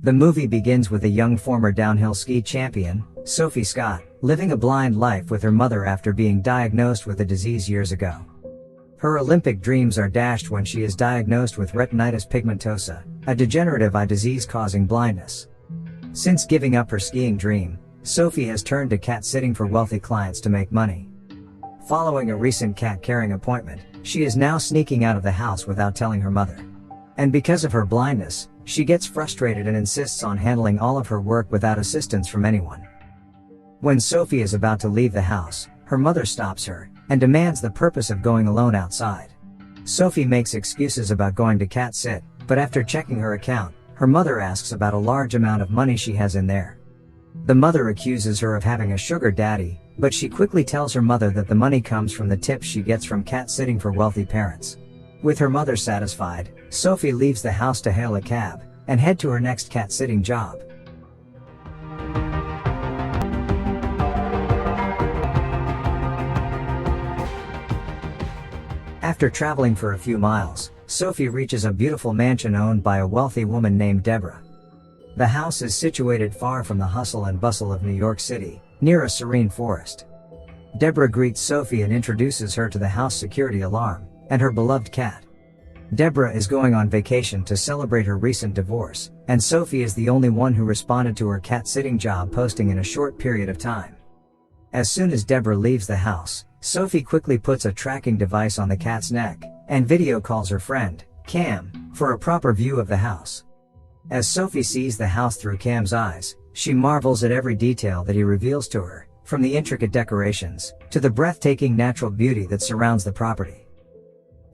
The movie begins with a young former downhill ski champion, Sophie Scott, living a blind life with her mother after being diagnosed with a disease years ago. Her Olympic dreams are dashed when she is diagnosed with retinitis pigmentosa, a degenerative eye disease causing blindness. Since giving up her skiing dream, Sophie has turned to cat sitting for wealthy clients to make money. Following a recent cat caring appointment, she is now sneaking out of the house without telling her mother. And because of her blindness, she gets frustrated and insists on handling all of her work without assistance from anyone. When Sophie is about to leave the house, her mother stops her and demands the purpose of going alone outside. Sophie makes excuses about going to cat sit, but after checking her account, her mother asks about a large amount of money she has in there. The mother accuses her of having a sugar daddy, but she quickly tells her mother that the money comes from the tips she gets from cat sitting for wealthy parents. With her mother satisfied, Sophie leaves the house to hail a cab and head to her next cat sitting job. After traveling for a few miles, Sophie reaches a beautiful mansion owned by a wealthy woman named Deborah. The house is situated far from the hustle and bustle of New York City, near a serene forest. Deborah greets Sophie and introduces her to the house security alarm and her beloved cat. Deborah is going on vacation to celebrate her recent divorce, and Sophie is the only one who responded to her cat sitting job posting in a short period of time. As soon as Deborah leaves the house, Sophie quickly puts a tracking device on the cat's neck and video calls her friend, Cam, for a proper view of the house. As Sophie sees the house through Cam's eyes, she marvels at every detail that he reveals to her, from the intricate decorations to the breathtaking natural beauty that surrounds the property.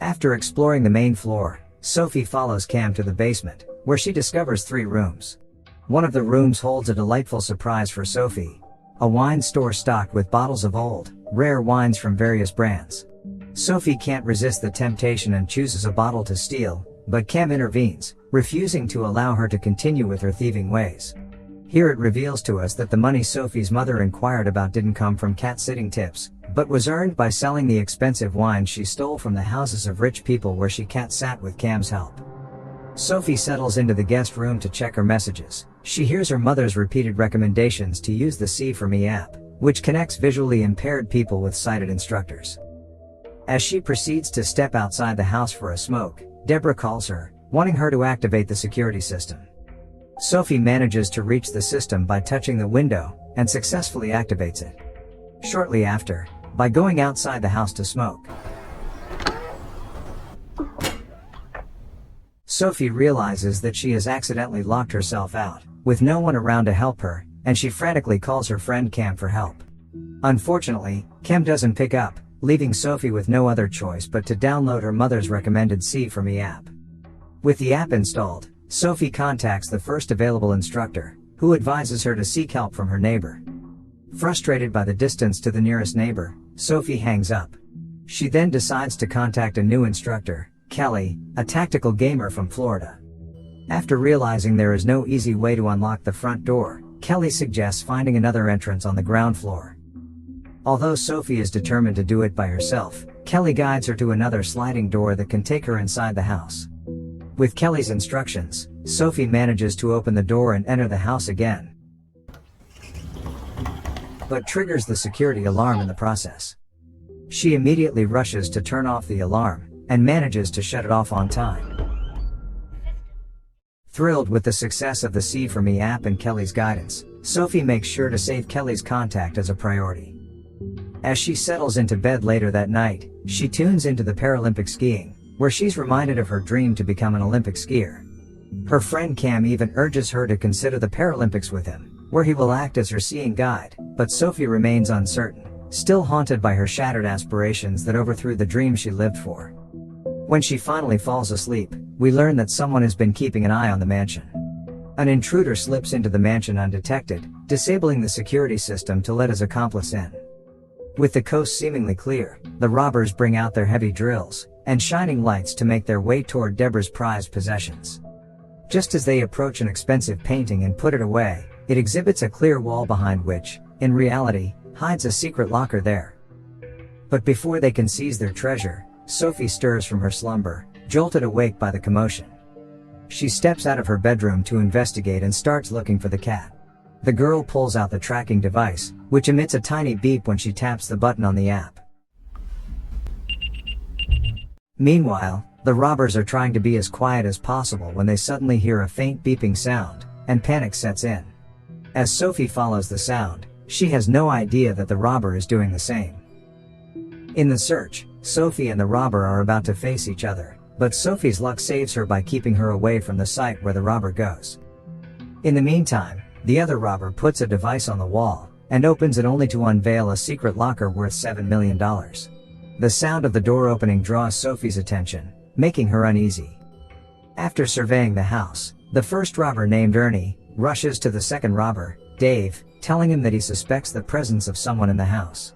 After exploring the main floor, Sophie follows Cam to the basement, where she discovers 3 rooms. One of the rooms holds a delightful surprise for Sophie: a wine store stocked with bottles of old, rare wines from various brands. Sophie can't resist the temptation and chooses a bottle to steal, but Cam intervenes, refusing to allow her to continue with her thieving ways. Here it reveals to us that the money Sophie's mother inquired about didn't come from cat-sitting tips, but was earned by selling the expensive wine she stole from the houses of rich people where she cat-sat with Cam's help. Sophie settles into the guest room to check her messages. She hears her mother's repeated recommendations to use the See For Me app, which connects visually impaired people with sighted instructors. As she proceeds to step outside the house for a smoke, Deborah calls her, wanting her to activate the security system. Sophie manages to reach the system by touching the window and successfully activates it. Shortly after, by going outside the house to smoke, Sophie realizes that she has accidentally locked herself out, with no one around to help her, and she frantically calls her friend Cam for help. Unfortunately, Cam doesn't pick up, leaving Sophie with no other choice but to download her mother's recommended See For Me app. With the app installed, Sophie contacts the first available instructor, who advises her to seek help from her neighbor. Frustrated by the distance to the nearest neighbor, Sophie hangs up. She then decides to contact a new instructor, Kelly, a tactical gamer from Florida. After realizing there is no easy way to unlock the front door, Kelly suggests finding another entrance on the ground floor. Although Sophie is determined to do it by herself, Kelly guides her to another sliding door that can take her inside the house. With Kelly's instructions, Sophie manages to open the door and enter the house again, but triggers the security alarm in the process. She immediately rushes to turn off the alarm, and manages to shut it off on time. Thrilled with the success of the See For Me app and Kelly's guidance, Sophie makes sure to save Kelly's contact as a priority. As she settles into bed later that night, she tunes into the Paralympic skiing, where she's reminded of her dream to become an Olympic skier. Her friend Cam even urges her to consider the Paralympics with him, where he will act as her seeing guide, but Sophie remains uncertain, still haunted by her shattered aspirations that overthrew the dream she lived for. When she finally falls asleep, we learn that someone has been keeping an eye on the mansion. An intruder slips into the mansion undetected, disabling the security system to let his accomplice in. With the coast seemingly clear, the robbers bring out their heavy drills and shining lights to make their way toward Deborah's prized possessions. Just as they approach an expensive painting and put it away, it exhibits a clear wall behind which, in reality, hides a secret locker there. But before they can seize their treasure, Sophie stirs from her slumber, jolted awake by the commotion. She steps out of her bedroom to investigate and starts looking for the cat. The girl pulls out the tracking device, which emits a tiny beep when she taps the button on the app. Meanwhile, the robbers are trying to be as quiet as possible when they suddenly hear a faint beeping sound, and panic sets in. As Sophie follows the sound, she has no idea that the robber is doing the same. In the search, Sophie and the robber are about to face each other, but Sophie's luck saves her by keeping her away from the site where the robber goes. In the meantime, the other robber puts a device on the wall, and opens it only to unveil a secret locker worth $7 million. The sound of the door opening draws Sophie's attention, making her uneasy. After surveying the house, the first robber, named Ernie, rushes to the second robber, Dave, telling him that he suspects the presence of someone in the house.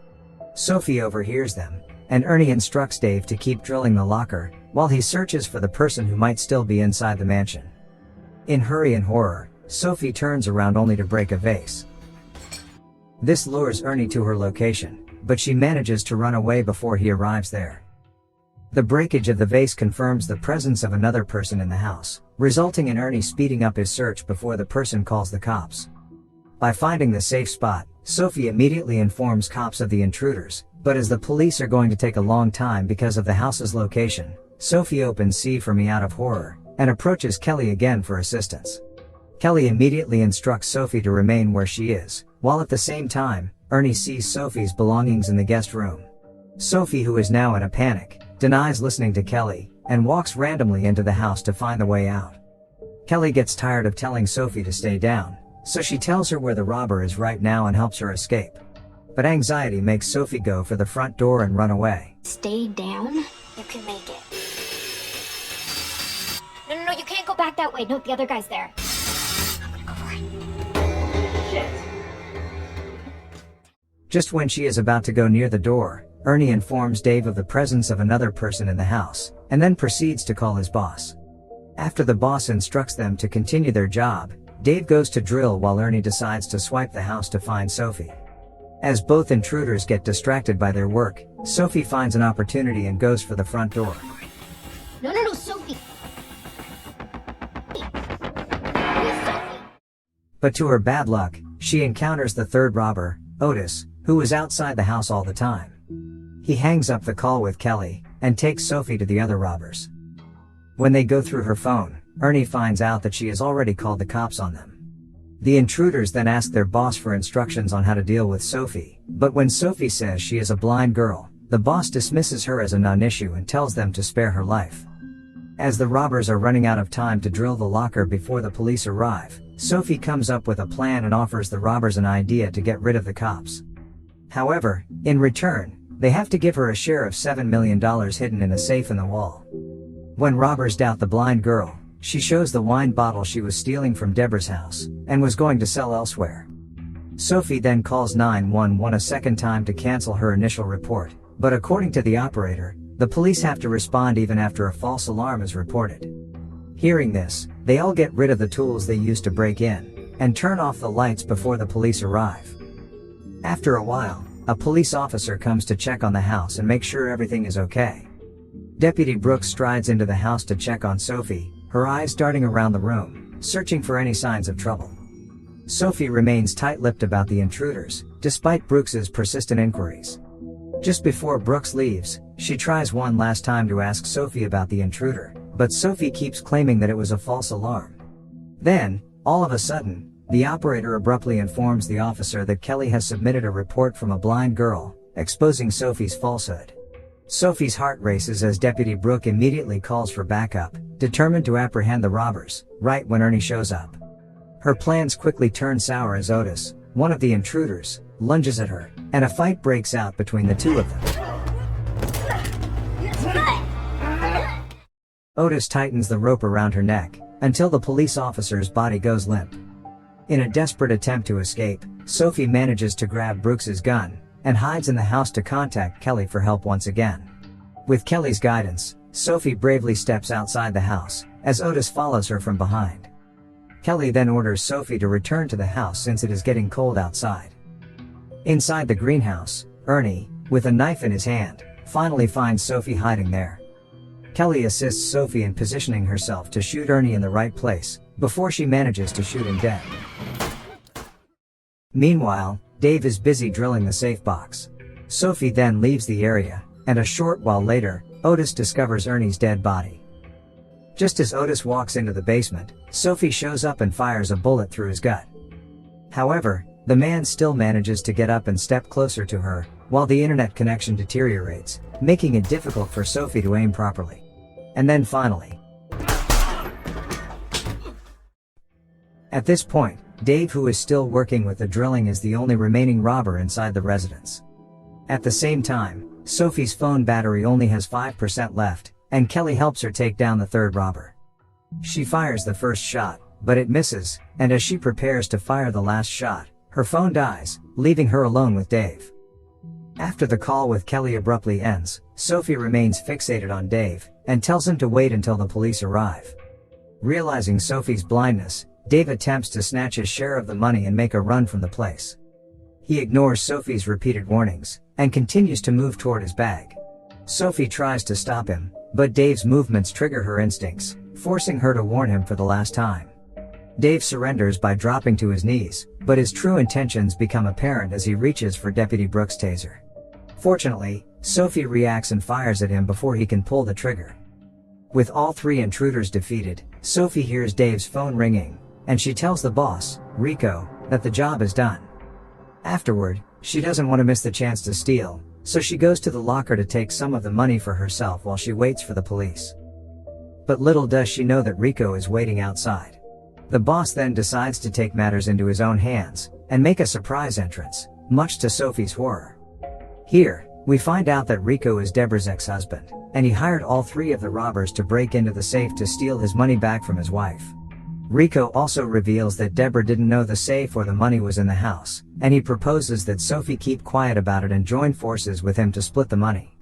Sophie overhears them, and Ernie instructs Dave to keep drilling the locker, while he searches for the person who might still be inside the mansion. In hurry and horror, Sophie turns around only to break a vase. This lures Ernie to her location, but she manages to run away before he arrives there. The breakage of the vase confirms the presence of another person in the house, resulting in Ernie speeding up his search before the person calls the cops. By finding the safe spot, Sophie immediately informs cops of the intruders, but as the police are going to take a long time because of the house's location, Sophie opens "See for Me" out of horror, and approaches Kelly again for assistance. Kelly immediately instructs Sophie to remain where she is, while at the same time, Ernie sees Sophie's belongings in the guest room. Sophie, who is now in a panic, denies listening to Kelly, and walks randomly into the house to find the way out. Kelly gets tired of telling Sophie to stay down, so she tells her where the robber is right now and helps her escape. But anxiety makes Sophie go for the front door and run away. Stay down? You can make it. No, you can't go back that way. No, the other guy's there. I'm gonna go for it. Shit. Just when she is about to go near the door, Ernie informs Dave of the presence of another person in the house, and then proceeds to call his boss. After the boss instructs them to continue their job, Dave goes to drill while Ernie decides to swipe the house to find Sophie. As both intruders get distracted by their work, Sophie finds an opportunity and goes for the front door. No, Sophie! Who's Sophie? But to her bad luck, she encounters the third robber, Otis, who is outside the house all the time. He hangs up the call with Kelly, and takes Sophie to the other robbers. When they go through her phone, Ernie finds out that she has already called the cops on them. The intruders then ask their boss for instructions on how to deal with Sophie, but when Sophie says she is a blind girl, the boss dismisses her as a non-issue and tells them to spare her life. As the robbers are running out of time to drill the locker before the police arrive, Sophie comes up with a plan and offers the robbers an idea to get rid of the cops. However, in return, they have to give her a share of $7 million hidden in a safe in the wall. When robbers doubt the blind girl, she shows the wine bottle she was stealing from Deborah's house, and was going to sell elsewhere. Sophie then calls 911 a second time to cancel her initial report, but according to the operator, the police have to respond even after a false alarm is reported. Hearing this, they all get rid of the tools they used to break in, and turn off the lights before the police arrive. After a while, a police officer comes to check on the house and make sure everything is okay. Deputy Brooks strides into the house to check on Sophie, her eyes darting around the room, searching for any signs of trouble. Sophie remains tight-lipped about the intruders, despite Brooks's persistent inquiries. Just before Brooks leaves, she tries one last time to ask Sophie about the intruder, but Sophie keeps claiming that it was a false alarm. Then, all of a sudden, the operator abruptly informs the officer that Kelly has submitted a report from a blind girl, exposing Sophie's falsehood. Sophie's heart races as Deputy Brooke immediately calls for backup, determined to apprehend the robbers, right when Ernie shows up. Her plans quickly turn sour as Otis, one of the intruders, lunges at her, and a fight breaks out between the two of them. Otis tightens the rope around her neck, until the police officer's body goes limp. In a desperate attempt to escape, Sophie manages to grab Brooks's gun, and hides in the house to contact Kelly for help once again. With Kelly's guidance, Sophie bravely steps outside the house, as Otis follows her from behind. Kelly then orders Sophie to return to the house since it is getting cold outside. Inside the greenhouse, Ernie, with a knife in his hand, finally finds Sophie hiding there. Kelly assists Sophie in positioning herself to shoot Ernie in the right place, before she manages to shoot him dead. Meanwhile, Dave is busy drilling the safe box. Sophie then leaves the area, and a short while later, Otis discovers Ernie's dead body. Just as Otis walks into the basement, Sophie shows up and fires a bullet through his gut. However, the man still manages to get up and step closer to her, while the internet connection deteriorates, making it difficult for Sophie to aim properly. And then finally, at this point, Dave, who is still working with the drilling, is the only remaining robber inside the residence. At the same time, Sophie's phone battery only has 5% left, and Kelly helps her take down the third robber. She fires the first shot, but it misses, and as she prepares to fire the last shot, her phone dies, leaving her alone with Dave. After the call with Kelly abruptly ends, Sophie remains fixated on Dave, and tells him to wait until the police arrive. Realizing Sophie's blindness, Dave attempts to snatch his share of the money and make a run from the place. He ignores Sophie's repeated warnings, and continues to move toward his bag. Sophie tries to stop him, but Dave's movements trigger her instincts, forcing her to warn him for the last time. Dave surrenders by dropping to his knees, but his true intentions become apparent as he reaches for Deputy Brooks' taser. Fortunately, Sophie reacts and fires at him before he can pull the trigger. With all three intruders defeated, Sophie hears Dave's phone ringing, and she tells the boss, Rico, that the job is done. Afterward, she doesn't want to miss the chance to steal, so she goes to the locker to take some of the money for herself while she waits for the police. But little does she know that Rico is waiting outside. The boss then decides to take matters into his own hands, and make a surprise entrance, much to Sophie's horror. Here, we find out that Rico is Deborah's ex-husband, and he hired all three of the robbers to break into the safe to steal his money back from his wife. Rico also reveals that Deborah didn't know the safe or the money was in the house, and he proposes that Sophie keep quiet about it and join forces with him to split the money.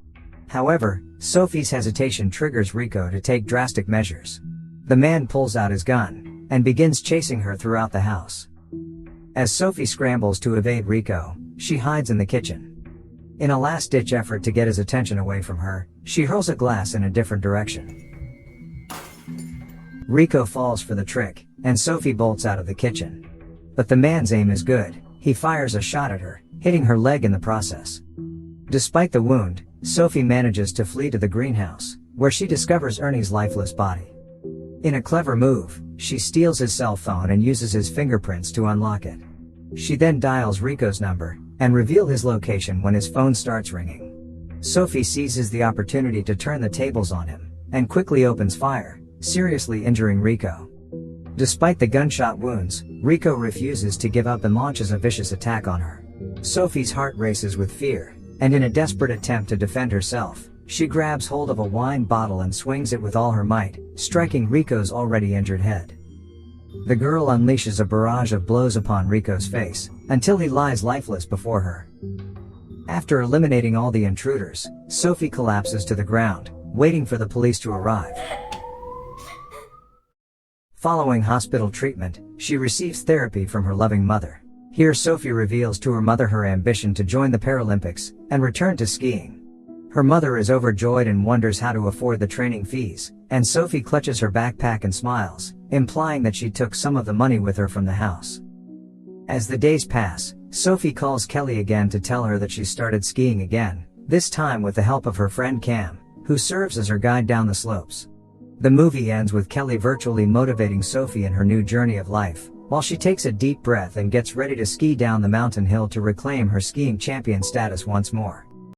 However, Sophie's hesitation triggers Rico to take drastic measures. The man pulls out his gun, and begins chasing her throughout the house. As Sophie scrambles to evade Rico, she hides in the kitchen. In a last-ditch effort to get his attention away from her, she hurls a glass in a different direction. Rico falls for the trick, and Sophie bolts out of the kitchen. But the man's aim is good. He fires a shot at her, hitting her leg in the process. Despite the wound, Sophie manages to flee to the greenhouse, where she discovers Ernie's lifeless body. In a clever move, she steals his cell phone and uses his fingerprints to unlock it. She then dials Rico's number, and reveals his location when his phone starts ringing. Sophie seizes the opportunity to turn the tables on him, and quickly opens fire, seriously injuring Rico. Despite the gunshot wounds, Rico refuses to give up and launches a vicious attack on her. Sophie's heart races with fear, and in a desperate attempt to defend herself, she grabs hold of a wine bottle and swings it with all her might, striking Rico's already injured head. The girl unleashes a barrage of blows upon Rico's face, until he lies lifeless before her. After eliminating all the intruders, Sophie collapses to the ground, waiting for the police to arrive. Following hospital treatment, she receives therapy from her loving mother. Here Sophie reveals to her mother her ambition to join the Paralympics, and return to skiing. Her mother is overjoyed and wonders how to afford the training fees, and Sophie clutches her backpack and smiles, implying that she took some of the money with her from the house. As the days pass, Sophie calls Kelly again to tell her that she started skiing again, this time with the help of her friend Cam, who serves as her guide down the slopes. The movie ends with Kelly virtually motivating Sophie in her new journey of life, while she takes a deep breath and gets ready to ski down the mountain hill to reclaim her skiing champion status once more.